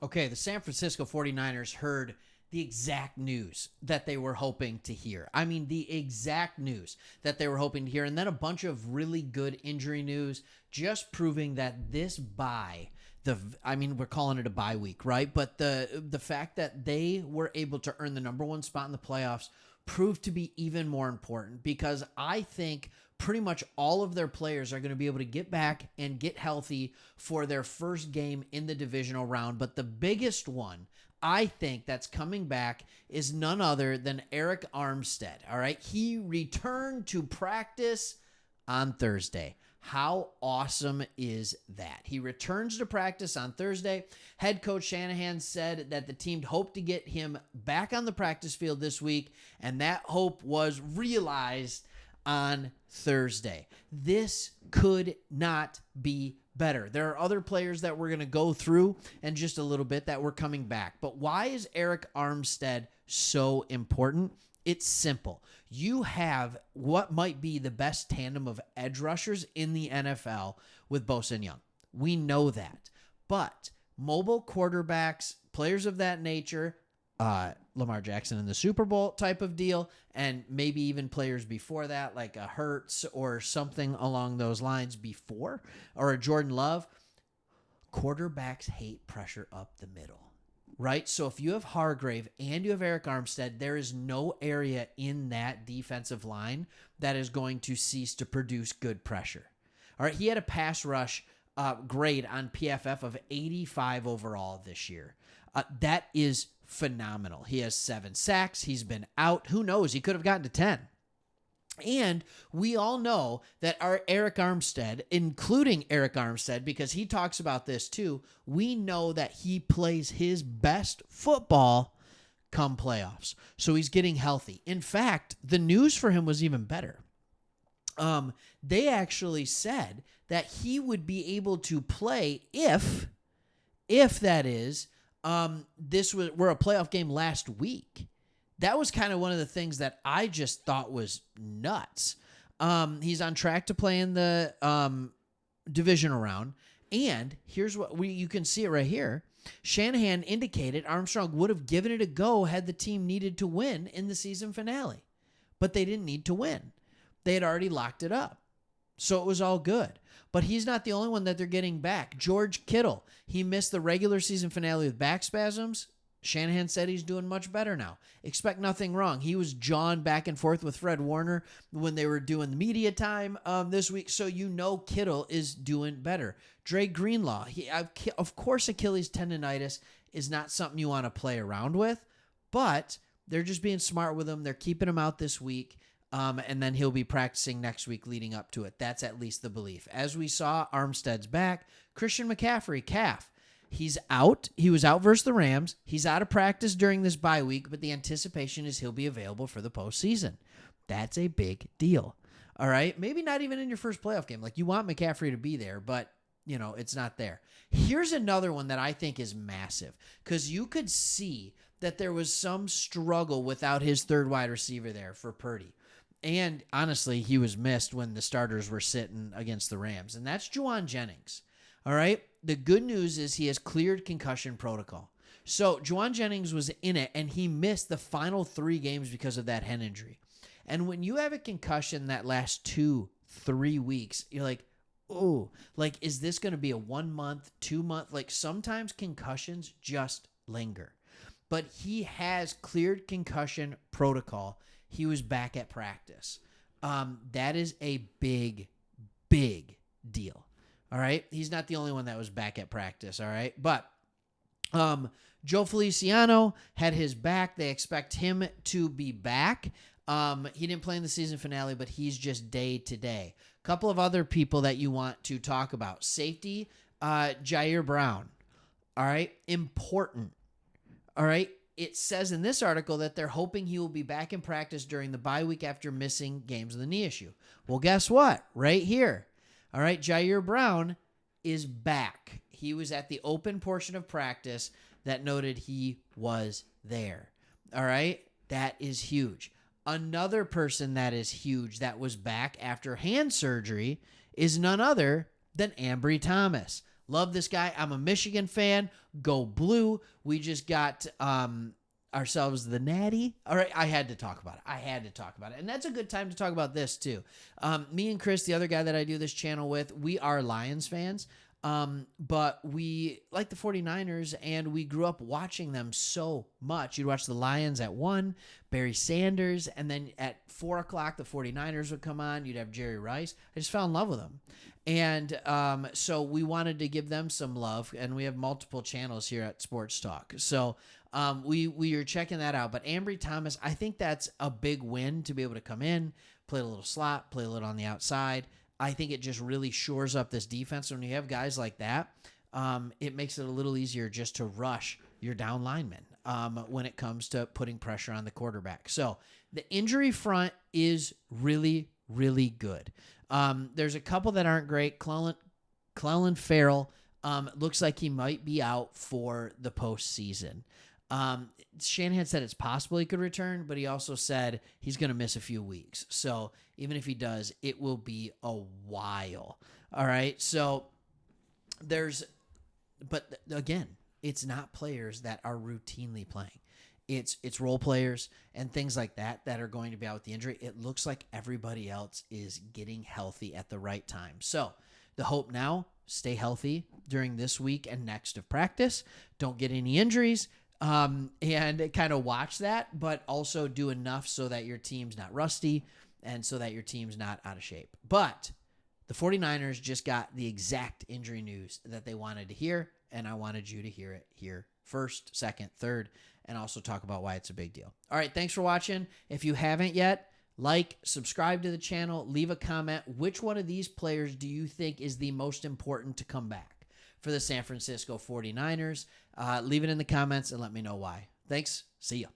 Okay, the San Francisco 49ers heard the exact news that they were hoping to hear. I mean, the exact news that they were hoping to hear. And then a bunch of really good injury news, just proving that this bye, we're calling it a bye week, right? But the fact that they were able to earn the number one spot in the playoffs proved to be even more important, because I think pretty much all of their players are going to be able to get back and get healthy for their first game in the divisional round. But the biggest one, I think, that's coming back is none other than Eric Armstead. All right. He returned to practice on Thursday. How awesome is that? He returns to practice on Thursday. Head coach Shanahan said that the team hoped to get him back on the practice field this week, and that hope was realized on Thursday. This could not be better. There are other players that we're going to go through in just a little bit that were coming back. But why is Eric Armstead so important? It's simple. You have what might be the best tandem of edge rushers in the NFL with Bosa and Young. We know that. But mobile quarterbacks, players of that nature, Lamar Jackson in the Super Bowl type of deal, and maybe even players before that, like a Hurts or something along those lines before, or a Jordan Love, quarterbacks hate pressure up the middle. Right? So if you have Hargrave and you have Eric Armstead, there is no area in that defensive line that is going to cease to produce good pressure. All right, he had a pass rush grade on PFF of 85 overall this year. That is phenomenal. He has 7 sacks. He's been out. Who knows? He could have gotten to 10. And we all know that our Eric Armstead, including Eric Armstead, because he talks about this too, we know that he plays his best football come playoffs. So he's getting healthy. In fact, the news for him was even better. They actually said that he would be able to play if that is, were a playoff game last week. That was kind of one of the things that I just thought was nuts. He's on track to play in the divisional round. And here's what you can see it right here. Shanahan indicated Armstrong would have given it a go had the team needed to win in the season finale. But they didn't need to win. They had already locked it up. So it was all good. But he's not the only one that they're getting back. George Kittle, he missed the regular season finale with back spasms. Shanahan said he's doing much better now. Expect nothing wrong. He was jawing back and forth with Fred Warner when they were doing the media time this week, so you know Kittle is doing better. Dre Greenlaw, of course Achilles tendonitis is not something you want to play around with, but they're just being smart with him. They're keeping him out this week, and then he'll be practicing next week leading up to it. That's at least the belief. As we saw, Armstead's back. Christian McCaffrey, calf. He's out. He was out versus the Rams. He's out of practice during this bye week, but the anticipation is he'll be available for the postseason. That's a big deal. All right? Maybe not even in your first playoff game. Like, you want McCaffrey to be there, but, it's not there. Here's another one that I think is massive, because you could see that there was some struggle without his third wide receiver there for Purdy. And, honestly, he was missed when the starters were sitting against the Rams, and that's Juwan Jennings. All right? The good news is he has cleared concussion protocol. So Juwan Jennings was in it, and he missed the final 3 games because of that head injury. And when you have a concussion that lasts 2-3 weeks, you're like, oh, like, is this going to be a 1 month, 2 month? Like, sometimes concussions just linger. But he has cleared concussion protocol. He was back at practice. That is a big, big deal. All right. He's not the only one that was back at practice. All right. But Joe Feliciano had his back. They expect him to be back. He didn't play in the season finale, but he's just day to day. A couple of other people that you want to talk about. Safety, Jair Brown. All right. Important. All right. It says in this article that they're hoping he will be back in practice during the bye week after missing games with a knee issue. Well, guess what? Right here. All right, Jair Brown is back. He was at the open portion of practice that noted he was there. All right, that is huge. Another person that is huge that was back after hand surgery is none other than Ambry Thomas. Love this guy. I'm a Michigan fan. Go Blue. We just got ourselves the Natty. All right, I had to talk about it. And that's a good time to talk about this too. Me and Chris, the other guy that I do this channel with, we are Lions fans. But we like the 49ers, and we grew up watching them so much. You'd watch the Lions at 1, Barry Sanders, and then at 4 o'clock, the 49ers would come on. You'd have Jerry Rice. I just fell in love with them. And so we wanted to give them some love, and we have multiple channels here at Sports Talk. So we are checking that out. But Ambry Thomas, I think that's a big win to be able to come in, play a little slot, play a little on the outside. I think it just really shores up this defense. When you have guys like that, it makes it a little easier just to rush your down linemen when it comes to putting pressure on the quarterback. So the injury front is really, really good. There's a couple that aren't great. Clelin Ferrell looks like he might be out for the postseason. Shanahan said it's possible he could return, but he also said he's going to miss a few weeks. So even if he does, it will be a while. All right. So but again, it's not players that are routinely playing. It's role players and things like that are going to be out with the injury. It looks like everybody else is getting healthy at the right time. So the hope now, stay healthy during this week and next of practice. Don't get any injuries. And kind of watch that, but also do enough so that your team's not rusty and so that your team's not out of shape. But the 49ers just got the exact injury news that they wanted to hear, and I wanted you to hear it here first, second, third, and also talk about why it's a big deal. All right, thanks for watching. If you haven't yet, subscribe to the channel, leave a comment. Which one of these players do you think is the most important to come back for the San Francisco 49ers? Leave it in the comments and let me know why. Thanks. See ya.